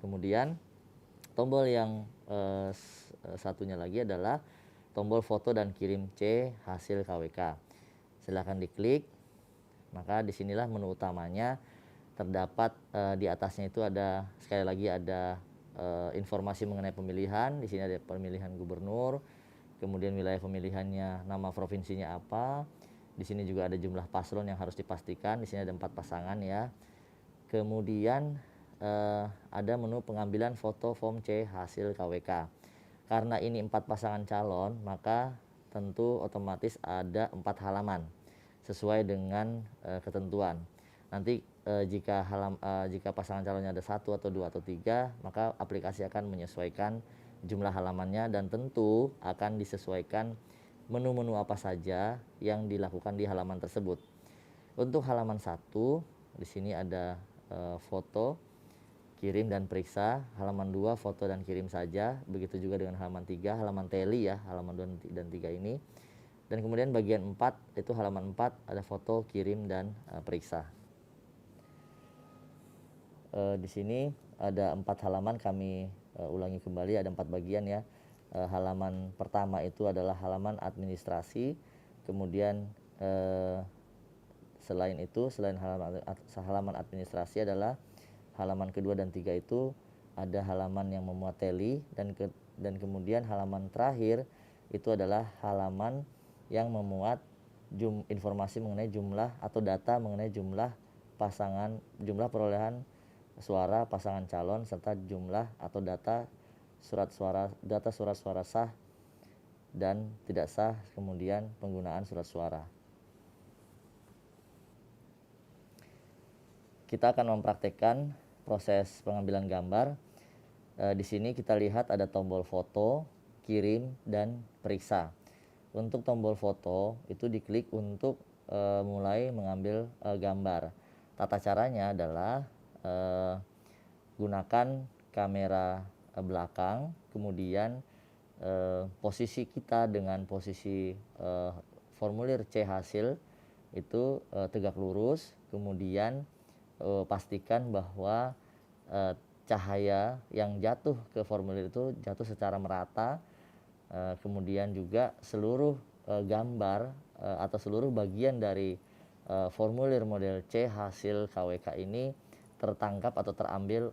Kemudian tombol yang satunya lagi adalah tombol foto dan kirim C hasil KWK. Silahkan diklik. Maka disinilah menu utamanya. Terdapat di atasnya itu ada, sekali lagi ada informasi mengenai pemilihan. Di sini ada pemilihan gubernur, kemudian wilayah pemilihannya, nama provinsinya apa. Di sini juga ada jumlah paslon yang harus dipastikan. Di sini ada 4 pasangan ya. Kemudian ada menu pengambilan foto form C hasil KWK. Karena ini 4 pasangan calon, maka tentu otomatis ada 4 halaman sesuai dengan ketentuan. Nanti jika pasangan calonnya ada 1 atau 2 atau 3, maka aplikasi akan menyesuaikan jumlah halamannya dan tentu akan disesuaikan menu-menu apa saja yang dilakukan di halaman tersebut. Untuk halaman 1, di sini ada foto, kirim dan periksa. Halaman 2 foto dan kirim saja. Begitu juga dengan halaman 3, halaman teli ya, halaman 2 dan 3 ini. Dan kemudian bagian 4 itu halaman 4 ada foto, kirim dan periksa. Di sini ada 4 halaman, kami ulangi kembali, ada 4 bagian ya. Halaman pertama itu adalah halaman administrasi. Kemudian selain halaman administrasi adalah halaman kedua dan 3 itu ada halaman yang memuat teli, dan kemudian halaman terakhir itu adalah halaman yang memuat informasi mengenai jumlah atau data mengenai jumlah perolehan suara pasangan calon serta jumlah atau data surat suara sah dan tidak sah, kemudian penggunaan surat suara. Kita akan mempraktekkan proses pengambilan gambar. Di sini kita lihat ada tombol foto, kirim, dan periksa. Untuk tombol foto itu diklik untuk mulai mengambil gambar. Tata caranya adalah gunakan kamera belakang, kemudian posisi kita dengan posisi formulir C hasil itu tegak lurus, kemudian pastikan bahwa cahaya yang jatuh ke formulir itu jatuh secara merata. Kemudian juga seluruh gambar atau seluruh bagian dari formulir model C hasil KWK ini tertangkap atau terambil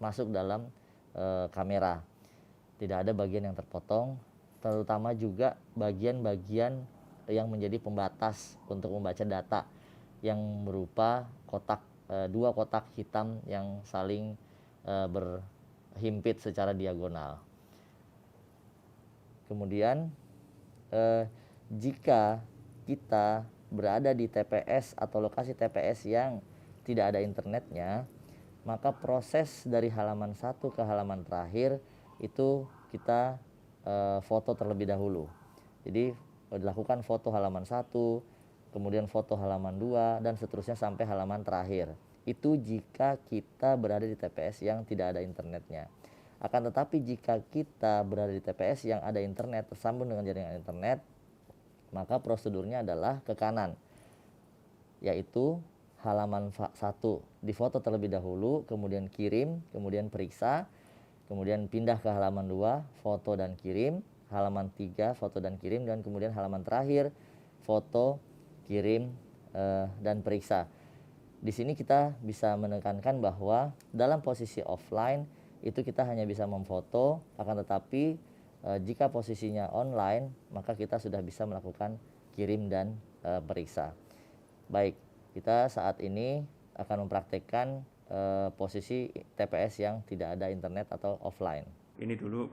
masuk dalam kamera. Tidak ada bagian yang terpotong, terutama juga bagian-bagian yang menjadi pembatas untuk membaca data yang berupa dua kotak hitam yang saling berhimpit secara diagonal. Kemudian jika kita berada di TPS atau lokasi TPS yang tidak ada internetnya, maka proses dari halaman 1 ke halaman terakhir itu kita foto terlebih dahulu. Jadi dilakukan foto halaman 1, kemudian foto halaman 2, dan seterusnya sampai halaman terakhir. Itu jika kita berada di TPS yang tidak ada internetnya. Akan tetapi jika kita berada di TPS yang ada internet, tersambung dengan jaringan internet, maka prosedurnya adalah ke kanan, yaitu halaman 1 difoto terlebih dahulu, kemudian kirim, kemudian periksa, kemudian pindah ke halaman 2, foto dan kirim, halaman 3, foto dan kirim, dan kemudian halaman terakhir, foto, kirim, dan periksa. Di sini kita bisa menekankan bahwa dalam posisi offline itu kita hanya bisa memfoto, akan tetapi jika posisinya online maka kita sudah bisa melakukan kirim dan periksa. Baik, kita saat ini akan mempraktekkan posisi TPS yang tidak ada internet atau offline. Ini dulu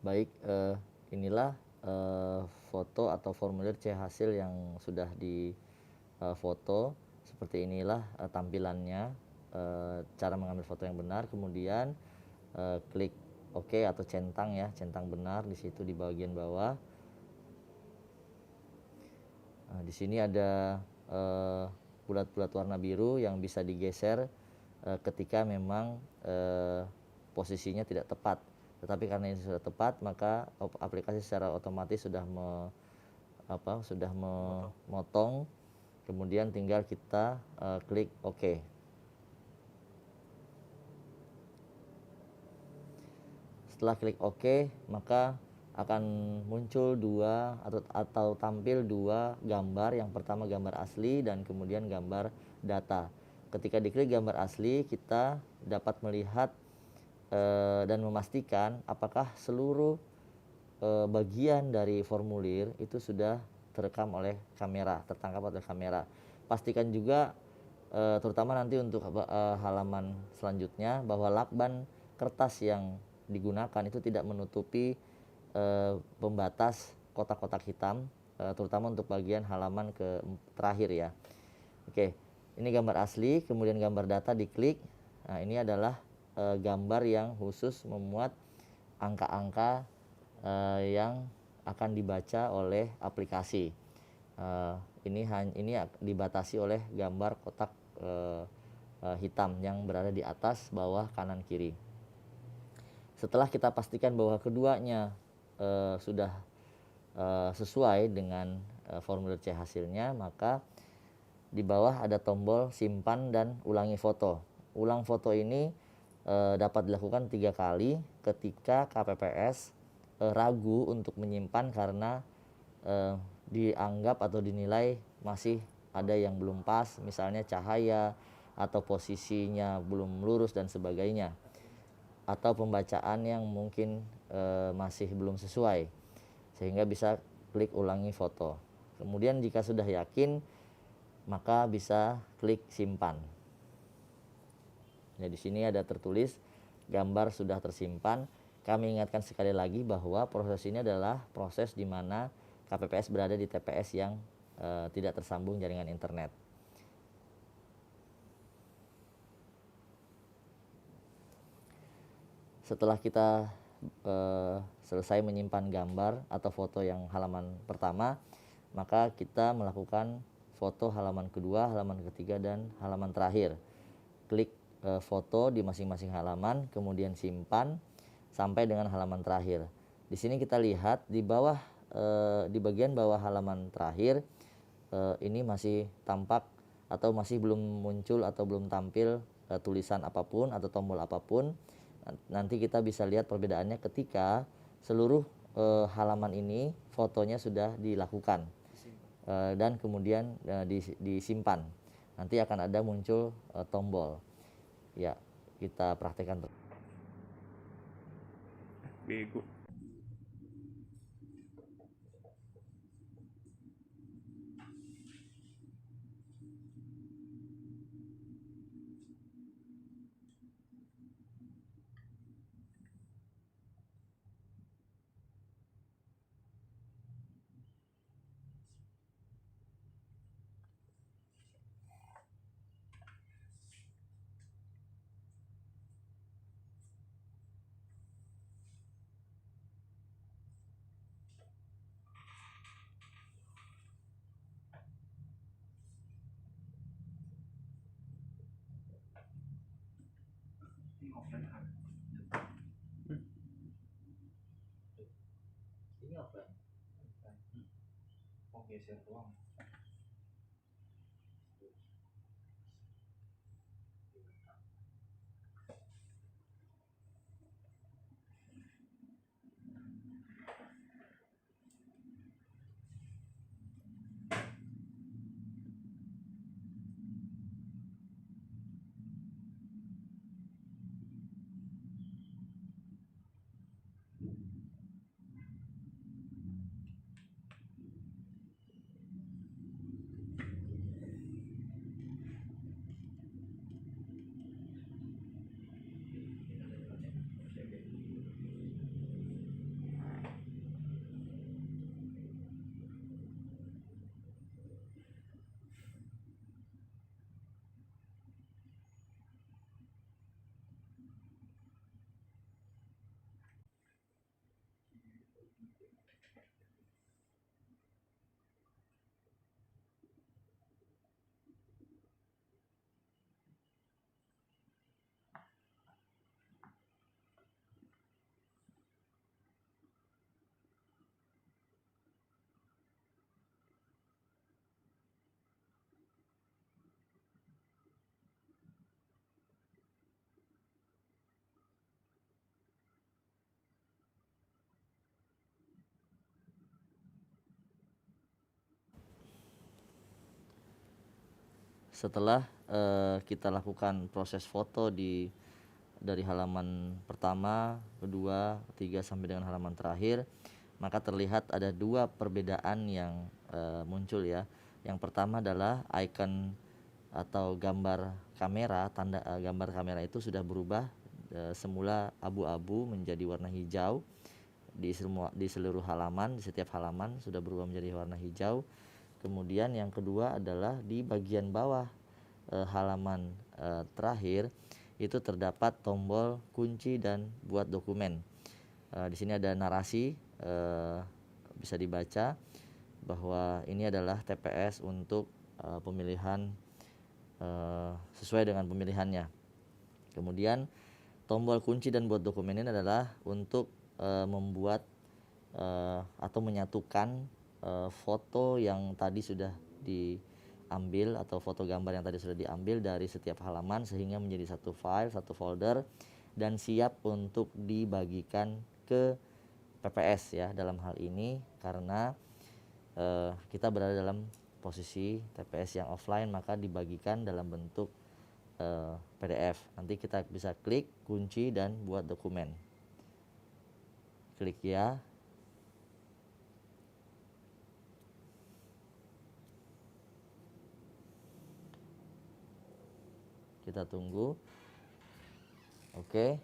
Baik, inilah foto atau formulir C hasil yang sudah difoto. Seperti inilah tampilannya. cara mengambil foto yang benar, kemudian klik OK atau centang ya, centang benar di situ di bagian bawah. Nah, di sini ada bulat-bulat warna biru yang bisa digeser ketika memang posisinya tidak tepat. Tetapi karena ini sudah tepat, maka aplikasi secara otomatis sudah memotong. Kemudian tinggal kita klik OK. Setelah klik OK, maka akan muncul atau tampil dua gambar. Yang pertama gambar asli dan kemudian gambar data. Ketika diklik gambar asli, kita dapat melihat dan memastikan apakah seluruh bagian dari formulir itu sudah terekam oleh kamera, tertangkap oleh kamera. Pastikan juga terutama nanti untuk halaman selanjutnya bahwa lakban kertas yang digunakan itu tidak menutupi pembatas kotak-kotak hitam, terutama untuk bagian halaman terakhir ya. Oke, ini gambar asli, kemudian gambar data diklik. Nah, ini adalah gambar yang khusus memuat angka-angka yang akan dibaca oleh aplikasi. Ini dibatasi oleh gambar kotak hitam yang berada di atas, bawah, kanan, kiri. Setelah kita pastikan bahwa keduanya sudah sesuai dengan formulir C hasilnya, maka di bawah ada tombol simpan dan ulangi foto. Ulang foto ini dapat dilakukan 3 kali ketika KPPS ragu untuk menyimpan karena dianggap atau dinilai masih ada yang belum pas, misalnya cahaya atau posisinya belum lurus dan sebagainya, atau pembacaan yang mungkin masih belum sesuai, sehingga bisa klik ulangi foto. Kemudian jika sudah yakin, maka bisa klik simpan. Nah, di sini ada tertulis gambar sudah tersimpan. Kami ingatkan sekali lagi bahwa proses ini adalah proses di mana KPPS berada di TPS yang tidak tersambung jaringan internet. Setelah kita selesai menyimpan gambar atau foto yang halaman pertama, maka kita melakukan foto halaman kedua, halaman ketiga, dan halaman terakhir. Klik foto di masing-masing halaman, kemudian simpan sampai dengan halaman terakhir. Di sini kita lihat di bawah, di bagian bawah halaman terakhir, ini masih tampak atau masih belum muncul atau belum tampil tulisan apapun atau tombol apapun. Nanti kita bisa lihat perbedaannya ketika seluruh halaman ini fotonya sudah dilakukan dan kemudian disimpan. Nanti akan ada muncul tombol. Ya, kita praktekkan. Bego. Ini offline kan? Ini offline. Oh, geser doang. setelah kita lakukan proses foto dari halaman pertama, kedua, ketiga sampai dengan halaman terakhir, maka terlihat ada dua perbedaan yang muncul ya. Yang pertama adalah icon atau gambar kamera, tanda gambar kamera itu sudah berubah, semula abu-abu menjadi warna hijau di seluruh halaman, di setiap halaman sudah berubah menjadi warna hijau. Kemudian yang kedua adalah di bagian bawah halaman terakhir itu terdapat tombol kunci dan buat dokumen. Di sini ada narasi, bisa dibaca bahwa ini adalah TPS untuk pemilihan sesuai dengan pemilihannya. Kemudian tombol kunci dan buat dokumen ini adalah untuk membuat atau menyatukan foto yang tadi sudah diambil atau foto gambar yang tadi sudah diambil dari setiap halaman sehingga menjadi satu file, satu folder dan siap untuk dibagikan ke PPS ya dalam hal ini, karena kita berada dalam posisi TPS yang offline, maka dibagikan dalam bentuk PDF. Nanti kita bisa klik kunci dan buat dokumen. Klik ya. Kita tunggu. Oke.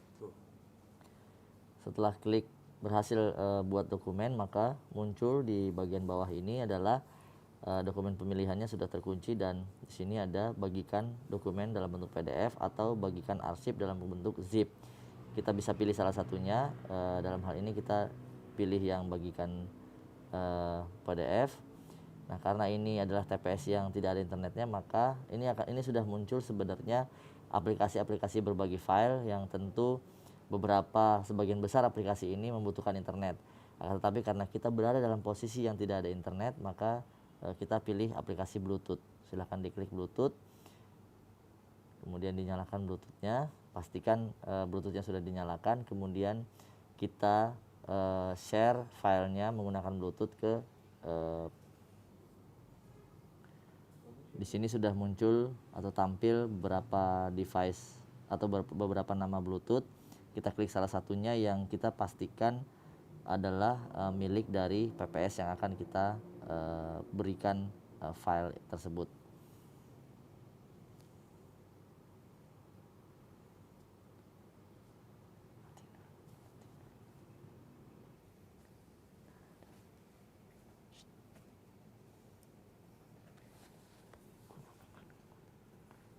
Setelah klik berhasil buat dokumen, maka muncul di bagian bawah ini adalah dokumen pemilihannya sudah terkunci dan di sini ada bagikan dokumen dalam bentuk PDF atau bagikan arsip dalam bentuk zip. Kita bisa pilih salah satunya. Dalam hal ini kita pilih yang bagikan PDF. Nah, karena ini adalah TPS yang tidak ada internetnya, maka ini sudah muncul sebenarnya aplikasi-aplikasi berbagi file yang tentu sebagian besar aplikasi ini membutuhkan internet. Tetapi karena kita berada dalam posisi yang tidak ada internet, maka kita pilih aplikasi Bluetooth. Silahkan diklik Bluetooth, kemudian dinyalakan Bluetoothnya, pastikan Bluetoothnya sudah dinyalakan, kemudian kita share filenya menggunakan Bluetooth ke di sini sudah muncul atau tampil beberapa device atau beberapa nama Bluetooth. Kita klik salah satunya yang kita pastikan adalah milik dari PPS yang akan kita berikan file tersebut.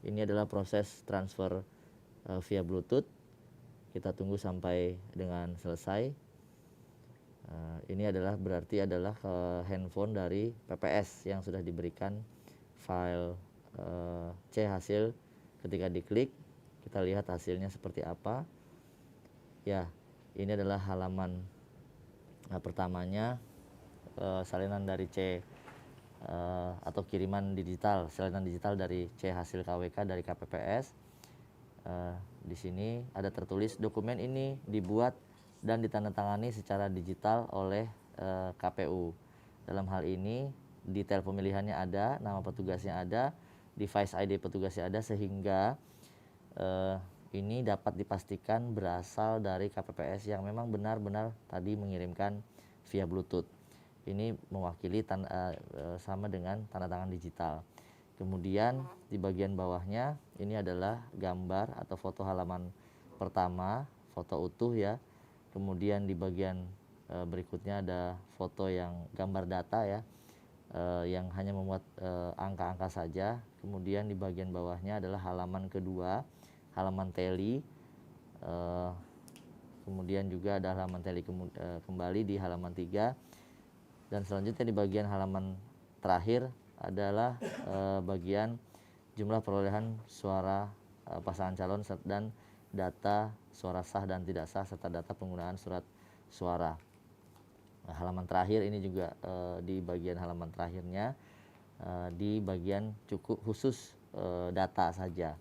Ini adalah proses transfer via Bluetooth. Kita tunggu sampai dengan selesai. Ini berarti adalah handphone dari PPS yang sudah diberikan file C hasil. Ketika diklik, kita lihat hasilnya seperti apa. Ya, ini adalah halaman pertamanya, salinan dari C atau kiriman digital, salinan digital dari C hasil KWK dari KPPS. Di sini ada tertulis dokumen ini dibuat dan ditandatangani secara digital oleh KPU. Dalam hal ini detail pemilihannya ada, nama petugasnya ada, device ID petugasnya ada, sehingga ini dapat dipastikan berasal dari KPPS yang memang benar-benar tadi mengirimkan via Bluetooth. Ini mewakili sama dengan tanda tangan digital. Kemudian di bagian bawahnya ini adalah gambar atau foto halaman pertama, foto utuh ya. Kemudian di bagian berikutnya ada foto yang gambar data ya, yang hanya memuat angka-angka saja. Kemudian di bagian bawahnya adalah halaman kedua, halaman teli. Kemudian juga ada halaman teli kembali di halaman 3. Dan selanjutnya di bagian halaman terakhir adalah bagian jumlah perolehan suara pasangan calon dan data suara sah dan tidak sah serta data penggunaan surat suara. Nah, halaman terakhir ini juga di bagian halaman terakhirnya di bagian cukup khusus data saja.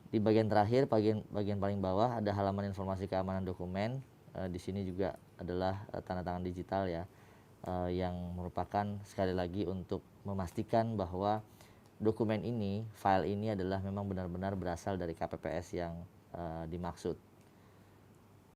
Di bagian terakhir, bagian paling bawah ada halaman informasi keamanan dokumen. Di sini juga adalah tanda tangan digital ya, yang merupakan sekali lagi untuk memastikan bahwa dokumen ini, file ini adalah memang benar-benar berasal dari KPPS yang dimaksud.